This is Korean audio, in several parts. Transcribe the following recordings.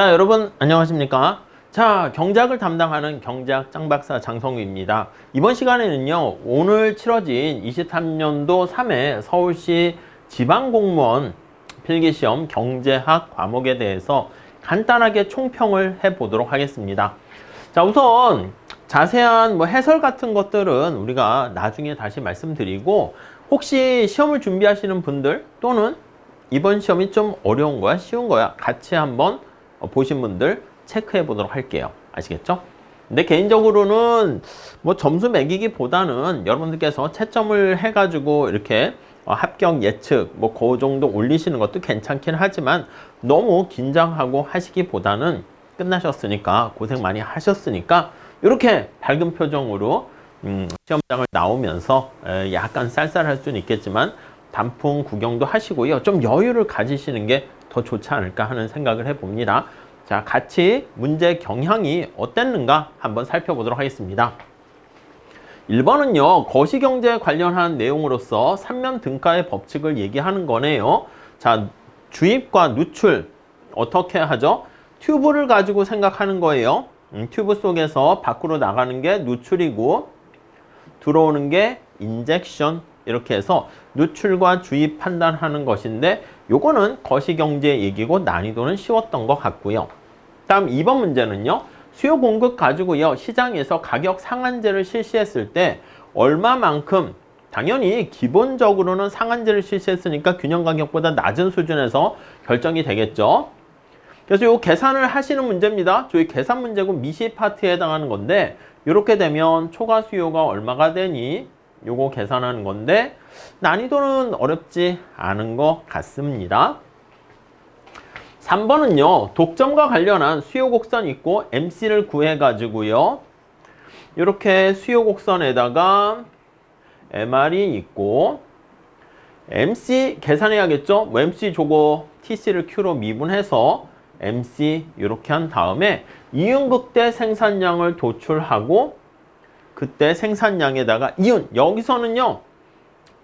자, 여러분 안녕하십니까? 자, 경제학을 담당하는 경제학 짱박사 장성규입니다. 이번 시간에는요, 오늘 치러진 23년도 3회 서울시 지방공무원 필기시험 경제학 과목에 대해서 간단하게 총평을 해보도록 하겠습니다. 자, 우선 자세한 해설 같은 것들은 우리가 나중에 다시 말씀드리고, 혹시 시험을 준비하시는 분들 또는 이번 시험이 좀 어려운 거야, 쉬운 거야, 같이 한번 보신 분들 체크해 보도록 할게요. 아시겠죠? 근데 개인적으로는 점수 매기기보다는 여러분들께서 채점을 해가지고 이렇게 합격 예측 그 정도 올리시는 것도 괜찮긴 하지만, 너무 긴장하고 하시기보다는 끝나셨으니까, 고생 많이 하셨으니까 이렇게 밝은 표정으로 시험장을 나오면서 약간 쌀쌀할 수는 있겠지만 단풍 구경도 하시고요, 좀 여유를 가지시는 게 더 좋지 않을까 하는 생각을 해봅니다. 자, 같이 문제 경향이 어땠는가 한번 살펴보도록 하겠습니다. 1번은요, 거시경제에 관련한 내용으로서 삼면 등가의 법칙을 얘기하는 거네요. 자, 주입과 누출 어떻게 하죠? 튜브를 가지고 생각하는 거예요. 튜브 속에서 밖으로 나가는 게 누출이고 들어오는 게 인젝션, 이렇게 해서 누출과 주입 판단하는 것인데, 요거는 거시경제 얘기고 난이도는 쉬웠던 것 같고요. 다음 2번 문제는요, 수요 공급 가지고요, 시장에서 가격 상한제를 실시했을 때 얼마만큼, 당연히 기본적으로는 상한제를 실시했으니까 균형 가격보다 낮은 수준에서 결정이 되겠죠. 그래서 요 계산을 하시는 문제입니다. 저희 계산 문제고 미시 파트에 해당하는 건데, 이렇게 되면 초과 수요가 얼마가 되니 요거 계산하는 건데, 난이도는 어렵지 않은 것 같습니다. 3번은요, 독점과 관련한 수요 곡선이 있고 MC를 구해 가지고요, 이렇게 수요 곡선에다가 MR이 있고 MC 계산해야겠죠. MC 저거 TC를 Q로 미분해서 MC 이렇게 한 다음에 이윤극대 생산량을 도출하고, 그때 생산량에다가 이윤, 여기서는요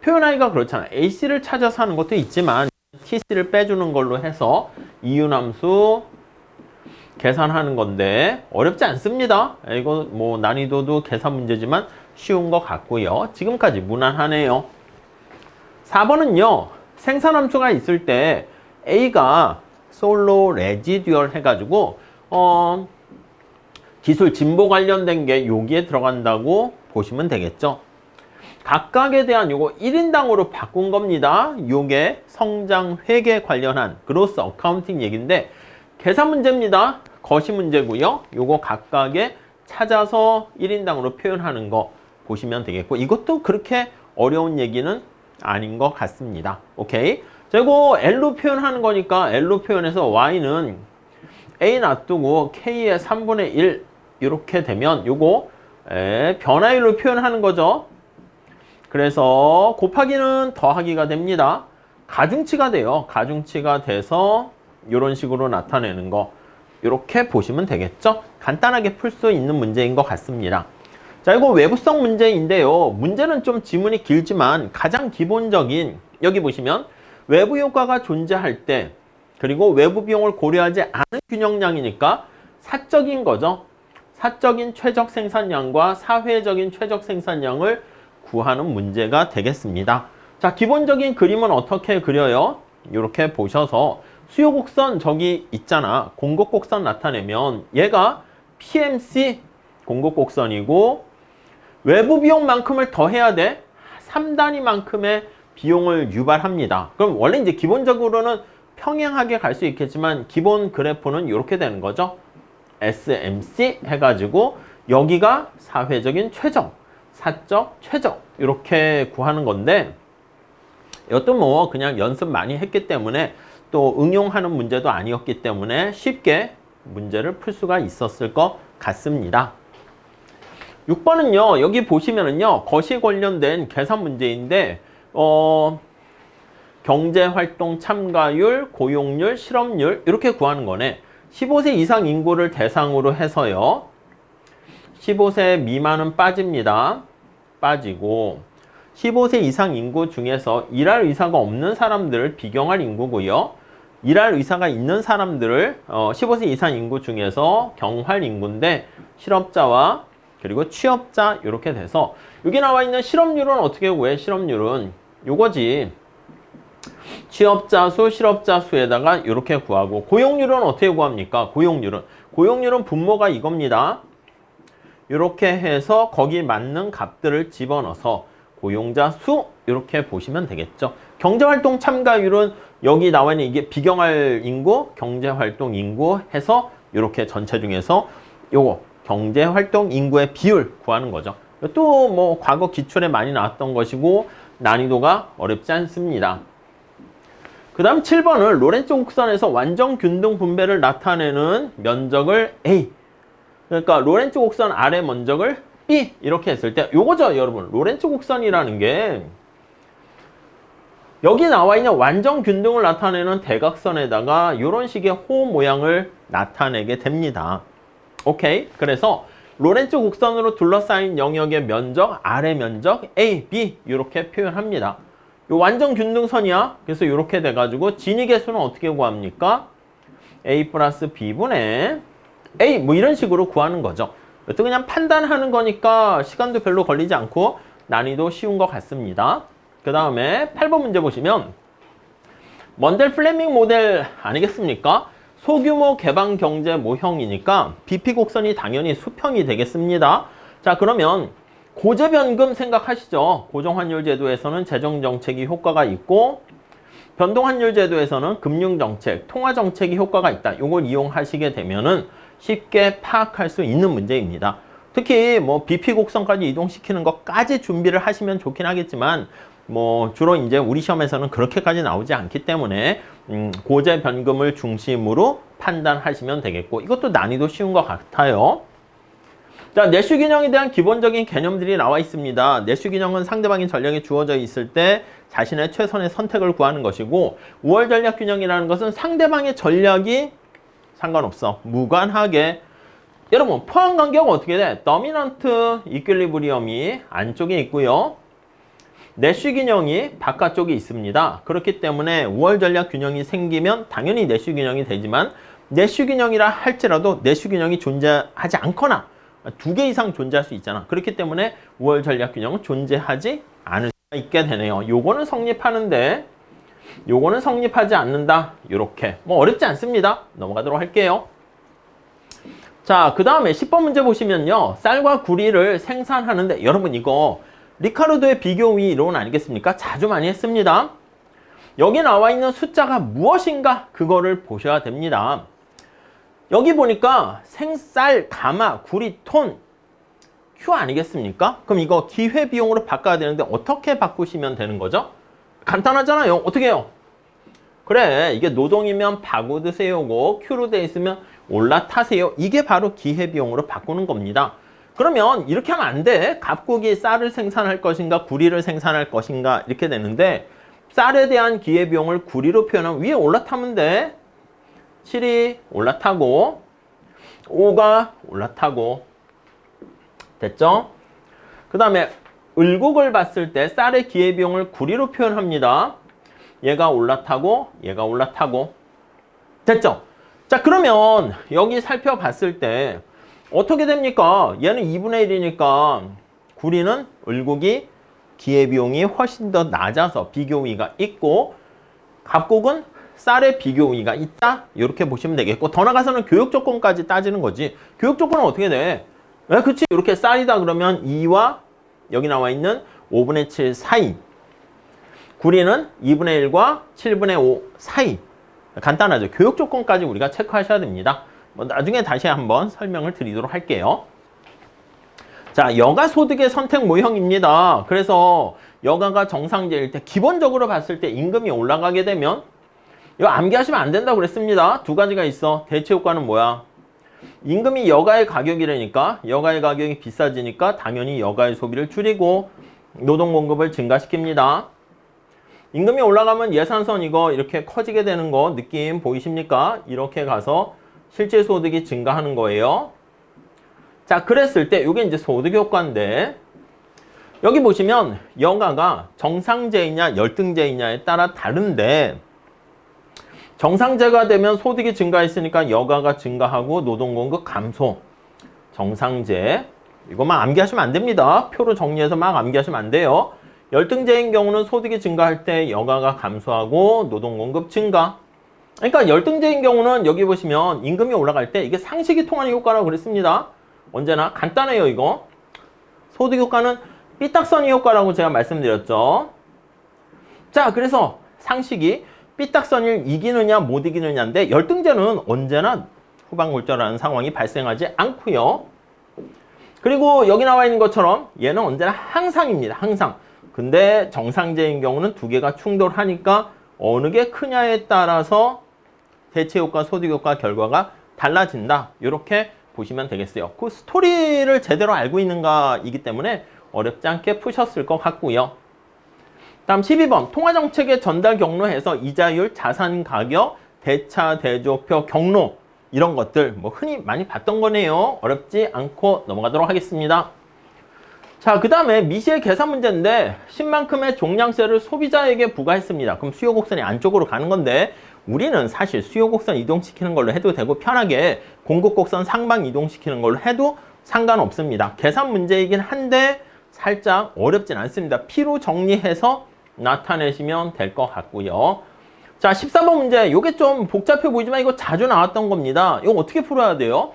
표현하기가 그렇잖아요. AC를 찾아서 하는 것도 있지만 TC를 빼주는 걸로 해서 이윤함수 계산하는 건데 어렵지 않습니다. 이거 난이도도 계산 문제지만 쉬운 것 같고요. 지금까지 무난하네요. 4번은요, 생산함수가 있을 때 A가 솔로 레지듀얼 해가지고 기술 진보 관련된 게 여기에 들어간다고 보시면 되겠죠. 각각에 대한 요거 1인당으로 바꾼 겁니다. 요게 성장 회계 관련한 그로스 어카운팅 얘기인데 계산 문제입니다. 거시 문제고요. 요거 각각에 찾아서 1인당으로 표현하는 거 보시면 되겠고, 이것도 그렇게 어려운 얘기는 아닌 것 같습니다. 오케이. 자, 이거 L로 표현하는 거니까 L로 표현해서 Y는 A 놔두고 K의 3분의 1 이렇게 되면 요거 변화율로 표현하는 거죠. 그래서 곱하기는 더하기가 됩니다. 가중치가 돼요. 가중치가 돼서 이런 식으로 나타내는 거, 이렇게 보시면 되겠죠. 간단하게 풀 수 있는 문제인 것 같습니다. 자, 이거 외부성 문제인데요, 문제는 좀 지문이 길지만 가장 기본적인, 여기 보시면 외부 효과가 존재할 때, 그리고 외부 비용을 고려하지 않은 균형량이니까 사적인 거죠. 사적인 최적 생산량과 사회적인 최적 생산량을 구하는 문제가 되겠습니다. 자, 기본적인 그림은 어떻게 그려요? 이렇게 보셔서 수요 곡선 저기 있잖아. 공급 곡선 나타내면 얘가 PMC 공급 곡선이고, 외부 비용만큼을 더해야 돼. 3단위만큼의 비용을 유발합니다. 그럼 원래 이제 기본적으로는 평행하게 갈 수 있겠지만 기본 그래프는 이렇게 되는 거죠. SMC 해가지고 여기가 사회적인 최적, 사적 최적, 이렇게 구하는 건데, 이것도 그냥 연습 많이 했기 때문에 또 응용하는 문제도 아니었기 때문에 쉽게 문제를 풀 수가 있었을 것 같습니다. 6번은요, 여기 보시면은요, 거시 관련된 계산 문제인데 경제활동 참가율, 고용률, 실업률 이렇게 구하는 거네. 15세 이상 인구를 대상으로 해서요, 15세 미만은 빠집니다. 빠지고 15세 이상 인구 중에서 일할 의사가 없는 사람들을 비경할 인구고요. 일할 의사가 있는 사람들을 15세 이상 인구 중에서 경활 인구인데 실업자와 그리고 취업자 이렇게 돼서 여기 나와 있는 실업률은 어떻게 구해? 실업률은 요거지. 취업자 수, 실업자 수에다가 이렇게 구하고 고용률은 어떻게 구합니까? 고용률은 분모가 이겁니다. 이렇게 해서 거기 맞는 값들을 집어넣어서 고용자 수 이렇게 보시면 되겠죠. 경제활동 참가율은 여기 나와 있는 이게 비경활 인구, 경제활동 인구 해서 이렇게 전체 중에서 요거 경제활동 인구의 비율 구하는 거죠. 또 뭐 과거 기출에 많이 나왔던 것이고 난이도가 어렵지 않습니다. 그 다음 7번은 로렌츠 곡선에서 완전 균등 분배를 나타내는 면적을 A. 그러니까 로렌츠 곡선 아래 면적을 B 이렇게 했을 때 요거죠 여러분. 로렌츠 곡선이라는 게 여기 나와 있는 완전 균등을 나타내는 대각선에다가 이런 식의 호 모양을 나타내게 됩니다. 오케이. 그래서 로렌츠 곡선으로 둘러싸인 영역의 면적, 아래 면적 A, B 이렇게 표현합니다. 요 완전 균등선이야. 그래서 이렇게 돼가지고 진위계수는 어떻게 구합니까? A 플러스 B분의 A 뭐 이런 식으로 구하는 거죠. 또 그냥 판단하는 거니까 시간도 별로 걸리지 않고 난이도 쉬운 것 같습니다. 그 다음에 8번 문제 보시면 먼델 플레밍 모델 아니겠습니까? 소규모 개방 경제 모형이니까 BP 곡선이 당연히 수평이 되겠습니다. 자 그러면 고재변금 생각하시죠. 고정환율 제도에서는 재정정책이 효과가 있고 변동환율 제도에서는 금융정책, 통화정책이 효과가 있다. 이걸 이용하시게 되면은 쉽게 파악할 수 있는 문제입니다. 특히 뭐 BP 곡선까지 이동시키는 것까지 준비를 하시면 좋긴 하겠지만 뭐 주로 이제 우리 시험에서는 그렇게까지 나오지 않기 때문에 고재 변금을 중심으로 판단하시면 되겠고 이것도 난이도 쉬운 것 같아요. 자, 내슈균형에 대한 기본적인 개념들이 나와 있습니다. 내슈균형은 상대방의 전략이 주어져 있을 때 자신의 최선의 선택을 구하는 것이고 우월 전략 균형이라는 것은 상대방의 전략이 상관없어. 무관하게 여러분 포함 간격은 어떻게 돼? 더미넌트 이퀄리브리엄이 안쪽에 있고요. 내슈 균형이 바깥쪽에 있습니다. 그렇기 때문에 우월 전략 균형이 생기면 당연히 내슈 균형이 되지만 내슈 균형이라 할지라도 내슈 균형이 존재하지 않거나 두 개 이상 존재할 수 있잖아. 그렇기 때문에 우월 전략 균형은 존재하지 않을 수가 있게 되네요. 요거는 성립하는데 요거는 성립하지 않는다. 요렇게 뭐 어렵지 않습니다. 넘어가도록 할게요. 자, 그 다음에 10번 문제 보시면요. 쌀과 구리를 생산하는데 여러분 이거 리카르도의 비교위 이론 아니겠습니까? 자주 많이 했습니다. 여기 나와 있는 숫자가 무엇인가 그거를 보셔야 됩니다. 여기 보니까 생쌀, 가마, 구리, 톤, Q 아니겠습니까? 그럼 이거 기회비용으로 바꿔야 되는데 어떻게 바꾸시면 되는 거죠? 간단하잖아요. 어떻게 해요? 그래, 이게 노동이면 바구드세요고 Q로 돼 있으면 올라타세요. 이게 바로 기회비용으로 바꾸는 겁니다. 그러면 이렇게 하면 안 돼. 갑국이 쌀을 생산할 것인가 구리를 생산할 것인가 이렇게 되는데 쌀에 대한 기회비용을 구리로 표현하면 위에 올라타면 돼. 7이 올라타고 5가 올라타고 됐죠? 그 다음에 을국을 봤을 때 쌀의 기회비용을 구리로 표현합니다. 얘가 올라타고 얘가 올라타고 됐죠? 자 그러면 여기 살펴봤을 때 어떻게 됩니까? 얘는 2분의 1이니까 구리는 을국이 기회비용이 훨씬 더 낮아서 비교위가 있고 갑국은 쌀의 비교위가 있다. 이렇게 보시면 되겠고 더 나가서는 교육 조건까지 따지는 거지. 교육 조건은 어떻게 돼? 왜 그치? 이렇게 쌀이다 그러면 2와 여기 나와 있는 5분의 7 사이 구리는 2분의 1과 7분의 5 사이 간단하죠. 교육 조건까지 우리가 체크하셔야 됩니다. 뭐 나중에 다시 한번 설명을 드리도록 할게요. 자, 여가 소득의 선택 모형입니다. 그래서 여가가 정상제일 때 기본적으로 봤을 때 임금이 올라가게 되면 이거 암기하시면 안 된다고 그랬습니다. 두 가지가 있어. 대체 효과는 뭐야? 임금이 여가의 가격이라니까 여가의 가격이 비싸지니까 당연히 여가의 소비를 줄이고 노동 공급을 증가시킵니다. 임금이 올라가면 예산선 이거 이렇게 커지게 되는 거 느낌 보이십니까? 이렇게 가서 실제 소득이 증가하는 거예요. 자, 그랬을 때 이게 이제 소득 효과인데 여기 보시면 여가가 정상제이냐 열등제이냐에 따라 다른데 정상제가 되면 소득이 증가했으니까 여가가 증가하고 노동공급 감소. 정상제. 이것만 암기하시면 안 됩니다. 표로 정리해서 막 암기하시면 안 돼요. 열등제인 경우는 소득이 증가할 때 여가가 감소하고 노동공급 증가. 그러니까 열등제인 경우는 여기 보시면 임금이 올라갈 때 이게 상식이 통하는 효과라고 그랬습니다. 언제나 간단해요, 이거. 소득 효과는 삐딱선이 효과라고 제가 말씀드렸죠. 자, 그래서 상식이 삐딱선을 이기느냐 못 이기느냐인데 열등제는 언제나 후방골절하는 상황이 발생하지 않고요. 그리고 여기 나와 있는 것처럼 얘는 언제나 항상입니다. 항상. 근데 정상제인 경우는 두 개가 충돌하니까 어느 게 크냐에 따라서 대체효과, 소득효과 결과가 달라진다. 이렇게 보시면 되겠어요. 그 스토리를 제대로 알고 있는가이기 때문에 어렵지 않게 푸셨을 것 같고요. 다음 12번. 통화정책의 전달 경로에서 이자율, 자산가격, 대차, 대조표, 경로 이런 것들 뭐 흔히 많이 봤던 거네요. 어렵지 않고 넘어가도록 하겠습니다. 자, 그 다음에 미시의 계산 문제인데 10만큼의 종량세를 소비자에게 부과했습니다. 그럼 수요 곡선이 안쪽으로 가는 건데 우리는 사실 수요 곡선 이동시키는 걸로 해도 되고 편하게 공급 곡선 상방 이동시키는 걸로 해도 상관없습니다. 계산 문제이긴 한데 살짝 어렵진 않습니다. P로 정리해서 나타내시면 될 것 같고요. 자, 14번 문제. 이게 좀 복잡해 보이지만 이거 자주 나왔던 겁니다. 이거 어떻게 풀어야 돼요?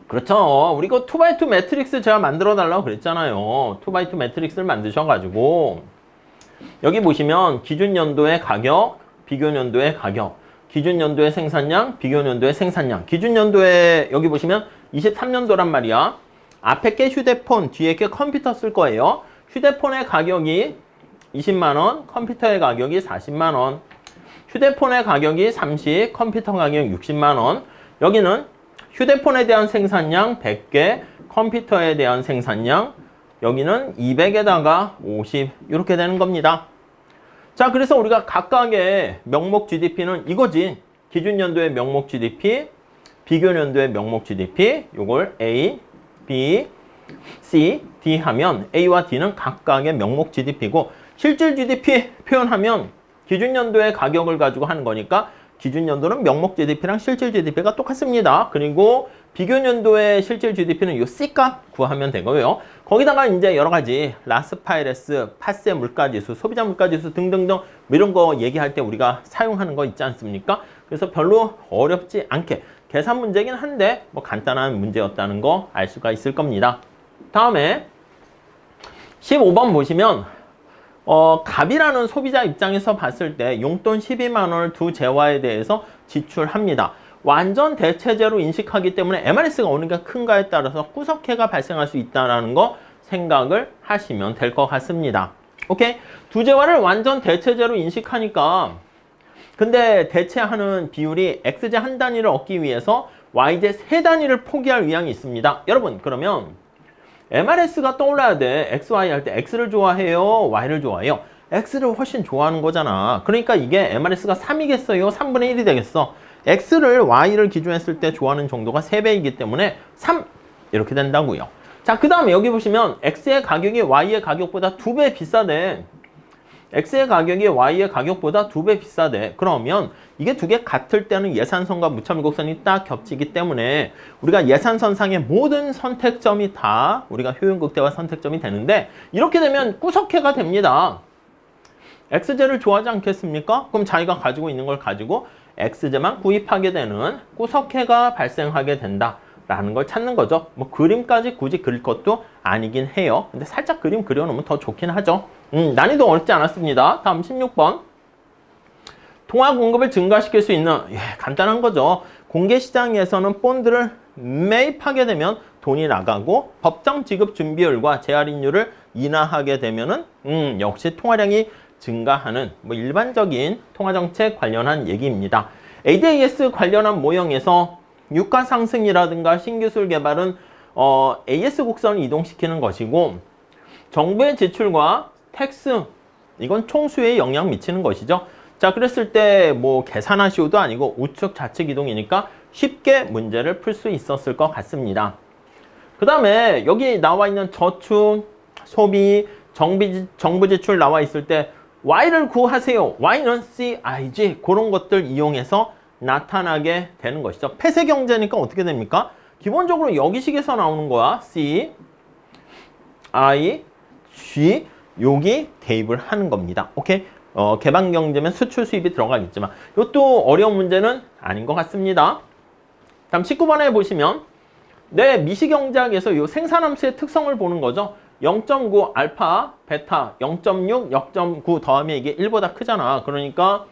그렇죠. 우리 이거 2x2 매트릭스 제가 만들어 달라고 그랬잖아요. 2x2 매트릭스를 만드셔가지고 여기 보시면 기준 연도의 가격, 비교 연도의 가격, 기준 연도의 생산량, 비교 연도의 생산량. 기준 연도에 여기 보시면 23년도란 말이야. 앞에 게 휴대폰, 뒤에 게 컴퓨터 쓸 거예요. 휴대폰의 가격이 20만원, 컴퓨터의 가격이 40만원. 휴대폰의 가격이 30, 컴퓨터 가격 60만원. 여기는 휴대폰에 대한 생산량 100개, 컴퓨터에 대한 생산량 여기는 200에다가 50 이렇게 되는 겁니다. 자, 그래서 우리가 각각의 명목 GDP는 이거지. 기준 연도의 명목 GDP, 비교 연도의 명목 GDP 요걸 A, B, C, D 하면 A와 D는 각각의 명목 GDP고 실질 GDP 표현하면 기준 연도의 가격을 가지고 하는 거니까 기준 연도는 명목 GDP랑 실질 GDP가 똑같습니다. 그리고 비교 연도의 실질 GDP는 이 C값 구하면 되고요. 거기다가 이제 여러 가지 라스파이레스, 파세 물가지수, 소비자 물가지수 등등등 이런 거 얘기할 때 우리가 사용하는 거 있지 않습니까? 그래서 별로 어렵지 않게 계산 문제긴 한데 뭐 간단한 문제였다는 거 알 수가 있을 겁니다. 다음에 15번 보시면 갑이라는 소비자 입장에서 봤을 때 용돈 12만 원을 두 재화에 대해서 지출합니다. 완전 대체제로 인식하기 때문에 MRS가 어느 게 큰가에 따라서 구석해가 발생할 수 있다는 거 생각을 하시면 될 것 같습니다. 오케이? 두 재화를 완전 대체제로 인식하니까 근데 대체하는 비율이 X제 한 단위를 얻기 위해서 Y제 세 단위를 포기할 의향이 있습니다. 여러분 그러면 MRS가 떠올라야 돼. XY 할 때 X를 좋아해요? Y를 좋아해요? X를 훨씬 좋아하는 거잖아. 그러니까 이게 MRS가 3이겠어요? 3분의 1이 되겠어. X를 Y를 기준했을 때 좋아하는 정도가 3배이기 때문에 3 이렇게 된다고요. 자, 그 다음에 여기 보시면 X의 가격이 Y의 가격보다 2배 비싸대. X의 가격이 Y의 가격보다 2배 비싸대. 그러면 이게 두 개 같을 때는 예산선과 무차별곡선이 딱 겹치기 때문에 우리가 예산선상의 모든 선택점이 다 우리가 효용극대화 선택점이 되는데 이렇게 되면 구석해가 됩니다. X제를 좋아하지 않겠습니까? 그럼 자기가 가지고 있는 걸 가지고 X제만 구입하게 되는 구석해가 발생하게 된다라는 걸 찾는 거죠. 뭐 그림까지 굳이 그릴 것도 아니긴 해요. 근데 살짝 그림 그려놓으면 더 좋긴 하죠. 난이도 어렵지 않았습니다. 다음 16번. 통화 공급을 증가시킬 수 있는 간단한 거죠. 공개시장에서는 본드를 매입하게 되면 돈이 나가고 법정 지급 준비율과 재할인율을 인하하게 되면은 역시 통화량이 증가하는 뭐 일반적인 통화정책 관련한 얘기입니다. ADAS 관련한 모형에서 유가 상승이라든가 신기술 개발은 AS 곡선을 이동시키는 것이고 정부의 지출과 텍스 이건 총수에 영향 미치는 것이죠. 자, 그랬을 때 뭐 계산하시오도 아니고 우측 좌측 이동이니까 쉽게 문제를 풀 수 있었을 것 같습니다. 그 다음에 여기 나와 있는 저축, 소비, 정부 지출 나와 있을 때 y를 구하세요. y는 CIG 그런 것들 이용해서 나타나게 되는 것이죠. 폐쇄 경제니까 어떻게 됩니까? 기본적으로 여기식에서 나오는 거야. C, I, G 여기 대입을 하는 겁니다. 오케이? 개방 경제면 수출 수입이 들어가겠지만 이것도 어려운 문제는 아닌 것 같습니다. 다음 19번에 보시면 내 미시경제학에서 이 생산함수의 특성을 보는 거죠. 0.9 알파, 베타, 0.6, 0.9 더하면 이게 1보다 크잖아. 그러니까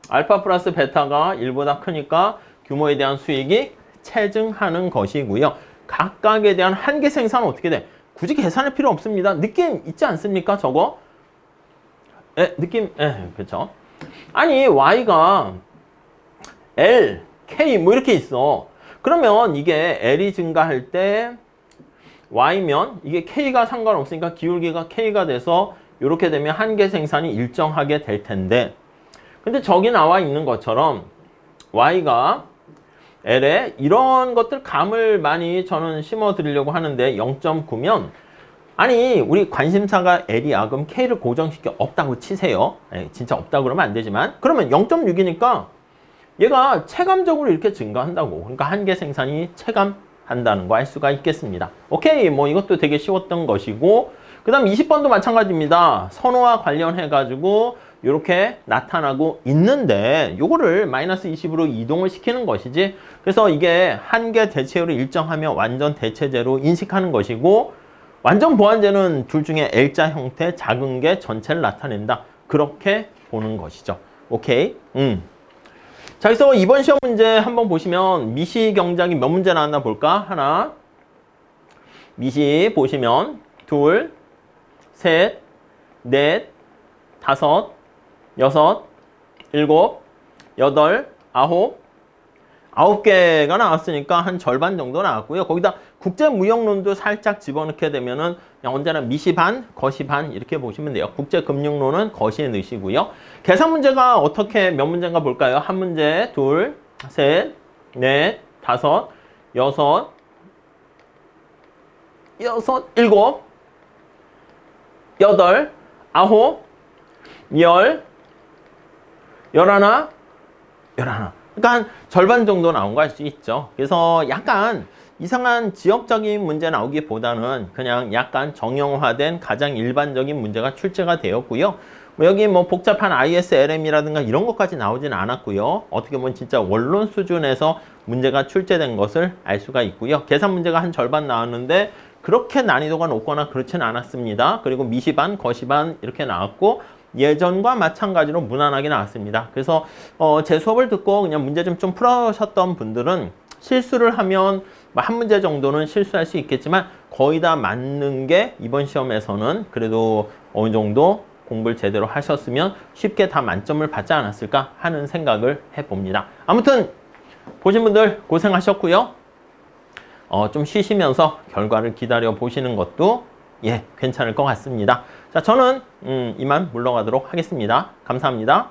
알파 플러스 베타가 1보다 크니까 규모에 대한 수익이 체증하는 것이고요. 각각에 대한 한계 생산은 어떻게 돼? 굳이 계산할 필요 없습니다. 느낌 있지 않습니까? 저거? 느낌, 그렇죠. 아니, y가 L, K 뭐 이렇게 있어. 그러면 이게 L이 증가할 때 Y면 이게 K가 상관없으니까 기울기가 K가 돼서 이렇게 되면 한계 생산이 일정하게 될 텐데 근데 저기 나와 있는 것처럼 Y가 L에 이런 것들 감을 많이 저는 심어 드리려고 하는데 0.9면 아니 우리 관심사가 L이야. 그럼 K를 고정시켜 없다고 치세요. 진짜 없다고 그러면 안 되지만 그러면 0.6이니까 얘가 체감적으로 이렇게 증가한다고. 그러니까 한계 생산이 체감한다는 거 알 수가 있겠습니다. 오케이, 뭐 이것도 되게 쉬웠던 것이고 그 다음 20번도 마찬가지입니다. 선호와 관련해가지고 이렇게 나타나고 있는데 요거를 마이너스 20으로 이동을 시키는 것이지 그래서 이게 한계 대체율을 일정하면 완전 대체제로 인식하는 것이고 완전 보완제는 둘 중에 L자 형태 작은 게 전체를 나타낸다. 그렇게 보는 것이죠. 오케이? 자, 그래서 이번 시험 문제 한번 보시면 미시 경작이 몇 문제 나왔나 볼까? 하나. 미시 보시면 둘, 셋, 넷, 다섯, 여섯, 일곱, 여덟, 아홉. 9개가 나왔으니까 한 절반 정도 나왔고요. 거기다 국제무역론도 살짝 집어넣게 되면은 그냥 언제나 미시 반, 거시 반 이렇게 보시면 돼요. 국제금융론은 거시에 넣으시고요. 계산 문제가 어떻게 몇 문제인가 볼까요? 한 문제, 둘, 셋, 넷, 다섯, 여섯, 일곱, 여덟, 아홉, 열하나. 그러니까 한 절반 정도 나온 거 할 수 있죠. 그래서 약간 이상한 지역적인 문제 나오기보다는 그냥 약간 정형화된 가장 일반적인 문제가 출제가 되었고요. 뭐 여기 뭐 복잡한 ISLM이라든가 이런 것까지 나오진 않았고요. 어떻게 보면 진짜 원론 수준에서 문제가 출제된 것을 알 수가 있고요. 계산 문제가 한 절반 나왔는데 그렇게 난이도가 높거나 그렇지는 않았습니다. 그리고 미시반, 거시반 이렇게 나왔고 예전과 마찬가지로 무난하게 나왔습니다. 그래서 제 수업을 듣고 그냥 문제 좀 풀으셨던 분들은 실수를 하면 한 문제 정도는 실수할 수 있겠지만 거의 다 맞는 게 이번 시험에서는 그래도 어느 정도 공부를 제대로 하셨으면 쉽게 다 만점을 받지 않았을까 하는 생각을 해봅니다. 아무튼 보신 분들 고생하셨고요. 좀 쉬시면서 결과를 기다려 보시는 것도 괜찮을 것 같습니다. 자, 저는 이만 물러가도록 하겠습니다. 감사합니다.